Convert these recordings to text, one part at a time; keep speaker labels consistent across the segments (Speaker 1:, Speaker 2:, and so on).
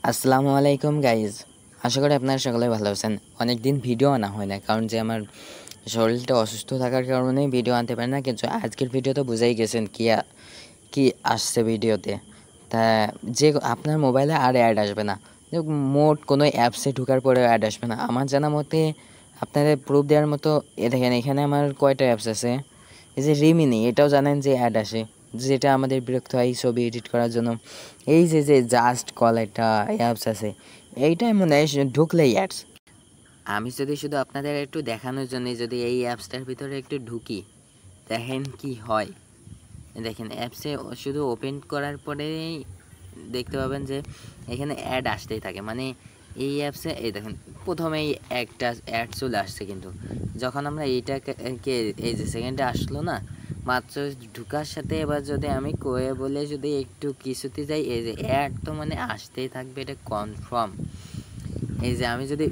Speaker 1: আসসালামু আলাইকুম গাইজ, আশা করি আপনারা সকলে ভালো আছেন। অনেক দিন ভিডিও আনা হয় না, কারণ যে আমার শরীরটা অসুস্থ থাকার কারণে ভিডিও আনতে পারি না। কিন্তু আজকের ভিডিও তো বুঝেই গেছেন কি আসছে ভিডিওতে। তা যে আপনার মোবাইলে আর অ্যাড আসবে না, মোট কোনো অ্যাপসে ঢোকার পরেও অ্যাড আসবে না আমার জানা মতে। আপনাদের প্রুফ দেওয়ার মতো দেখেন, এখানে আমার কয়টা অ্যাপস আছে। এই যে রিমিনি, এটাও জানেন যে অ্যাড আসে, যেটা আমাদের বিরক্ত হয় ছবি এডিট করার জন্য। এই যে যে জাস্ট কল একটা অ্যাপস আছে, এইটা এমন ঢুকলেই অ্যাডস। আমি যদি শুধু আপনাদের একটু দেখানোর জন্য যদি এই অ্যাপসটার ভিতরে একটু ঢুকি, দেখেন কি হয়। দেখেন অ্যাপসে শুধু ওপেন করার পরেই দেখতে পাবেন যে এখানে অ্যাড আসতেই থাকে। মানে এই অ্যাপসে এই দেখেন প্রথমেই একটা অ্যাড চলে আসছে, কিন্তু যখন আমরা এইটাকে এই যে সেকেন্ডে আসলো না মাত্র ঢুকার সাথে, এবার যদি আমি কয়ে বলে যদি একটু কিছুতে যাই, এই যে অ্যাড তো মানে আসতেই থাকবে, এটা কনফার্ম। এই যে আমি যদি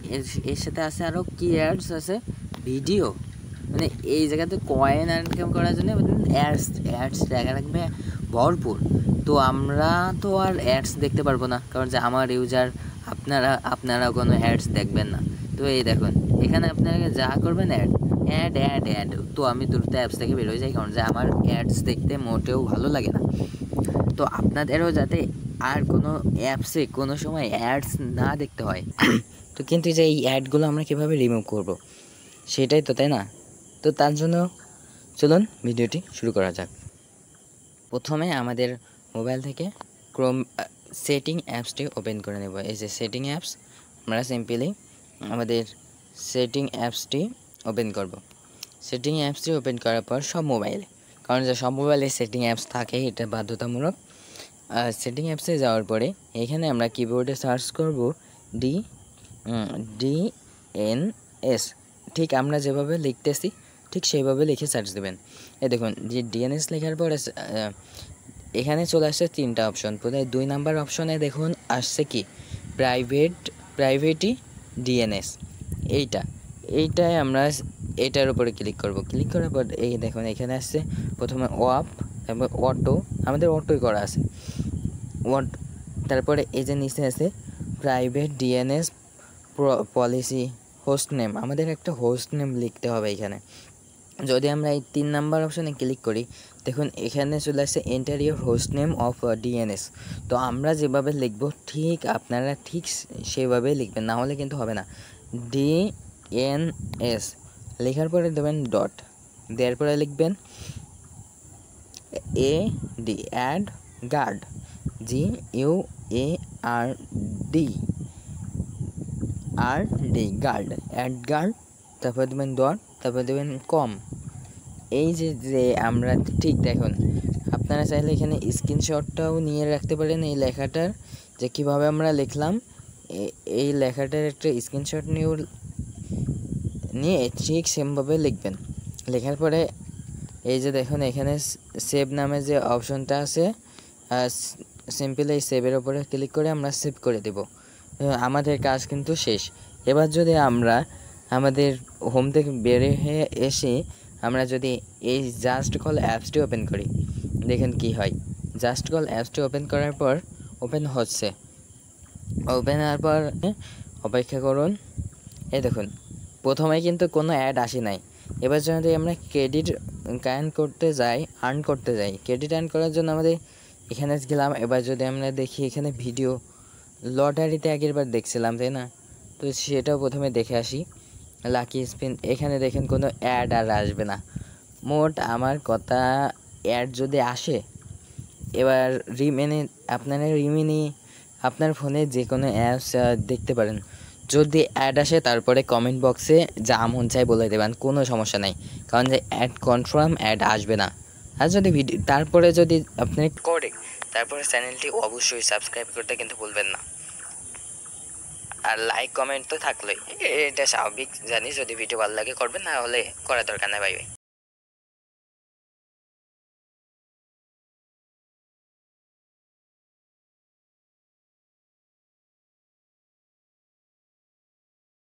Speaker 1: এর সাথে আছে আরও কি অ্যাডস আছে, ভিডিও, মানে এই জায়গাতে কয়েন ইনকাম করার জন্য অ্যাডস দেখা রাখবে ভরপুর। তো আমরা তো আর অ্যাডস দেখতে পারবো না, কারণ যে আমার ইউজার আপনারা কোনো অ্যাডস দেখবেন না। তো এই দেখুন এখানে আপনারা যা করবেন অ্যাড। তো আমি দ্রুত অ্যাপস থেকে বের হয়ে যাই, কারণ যে আমার অ্যাডস দেখতে মোটেও ভালো লাগে না। তো আপনাদেরও যাতে আর কোনো অ্যাপসে কোনো সময় অ্যাডস না দেখতে হয়, তো কিন্তু যে এই অ্যাডগুলো আমরা কীভাবে রিমুভ করব সেটাই তো, তাই না? তো তার জন্য চলুন ভিডিওটি শুরু করা যাক। প্রথমে আমাদের মোবাইল থেকে ক্রোম সেটিং অ্যাপসটি ওপেন করে নেব। এই যে সেটিং অ্যাপস, আমরা সিম্পলি আমাদের সেটিং অ্যাপসটি ওপেন করব। সেটিং অ্যাপসটি ওপেন করার পর সব মোবাইলে, কারণ যে সব মোবাইলে সেটিং অ্যাপস থাকে, এটা বাধ্যতামূলক। সেটিং অ্যাপসে যাওয়ার পরে এখানে আমরা কিবোর্ডে সার্চ করব DNS। ঠিক আমরা যেভাবে লিখতেছি ঠিক সেইভাবে লিখে সার্চ দেবেন। এই দেখুন যে DNS লেখার পরে এখানে চলে আসছে তিনটা অপশন। প্রথমে 2 নাম্বার অপশনে দেখুন আসছে কি প্রাইভেটি DNS। এইটাই আমরা এটার উপরে ক্লিক করব। ক্লিক করার পর এই দেখুন এখানে আসছে প্রথমে ওয়াপ, তারপর অটো, আমাদের অটোই করা আছে তারপরে এই যে নিচে আছে private DNS policy host name. আমাদের একটা হোস্ট নেম লিখতে হবে এখানে। যদি আমরা এই 3 নাম্বার অপশানে ক্লিক করি, দেখুন এখানে চলে আসছে enter your host name of DNS। তো আমরা যেভাবে লিখব ঠিক আপনারা ঠিক সেভাবে লিখবেন, না হলে কিন্তু হবে না। DNS লেখার পরে দেবেন ডট, দেওয়ার পরে লিখবেন add guard, GUARD guard, add guard, তারপর দেবেন ডট, তারপর দেবেন কম। এই যে আমরা ঠিক দেখুন, আপনারা চাইলে এখানে স্ক্রিনশটটাও নিয়ে রাখতে পারেন এই লেখাটার, যে কীভাবে আমরা লিখলাম। এই লেখাটার একটা স্ক্রিনশট নিয়ে ঠিক সেমভাবে লিখবেন। লেখার পরে এই যে দেখুন এখানে সেভ নামে যে অপশনটা আছে, সিম্পলি এই সেভের ওপরে ক্লিক করে আমরা সেভ করে দেব। আমাদের কাজ কিন্তু শেষ। এবার যদি আমরা আমাদের হোম থেকে বের হয়ে এসে আমরা যদি এই জাস্ট কল অ্যাপসটি ওপেন করি, দেখেন কি হয়। জাস্ট কল অ্যাপসটি ওপেন করার পর ওপেন হচ্ছে, ওপেন হওয়ার পর অপেক্ষা করুন। এই দেখুন প্রথমে কিন্তু কোনো অ্যাড আসে নাই। এবার যদি আমরা ক্রেডিট আর্ন করতে যাই, ক্রেডিট আর্ন করার জন্য আমাদের এখানে গেলাম। এবার যদি আমরা দেখি এখানে ভিডিও লটারিতে আগেরবার দেখছিলাম, তাই না? তো সেটাও প্রথমে দেখে আসি। লাকি স্পিন, এখানে দেখেন কোনো অ্যাড আর আসবে না। মোট আমার কথা, অ্যাড যদি আসে, এবার রিমিনি আপনার ফোনে যে কোনো অ্যাপস দেখতে পারেন। যদি অ্যাড আসে তারপরে কমেন্ট বক্সে যা মন চাই বলে দেবেন, কোনো সমস্যা নাই, কারণ যে অ্যাড কনফার্ম, অ্যাড আসবে না। আর যদি তারপরে যদি আপনি করে তারপরে চ্যানেলটি অবশ্যই সাবস্ক্রাইব করতে কিন্তু ভুলবেন না। আর লাইক কমেন্ট তো থাকলোই, এটা স্বাভাবিক জানি। যদি ভিডিও ভালো লাগে করবেন, না হলে করার দরকার নেই। Bye bye.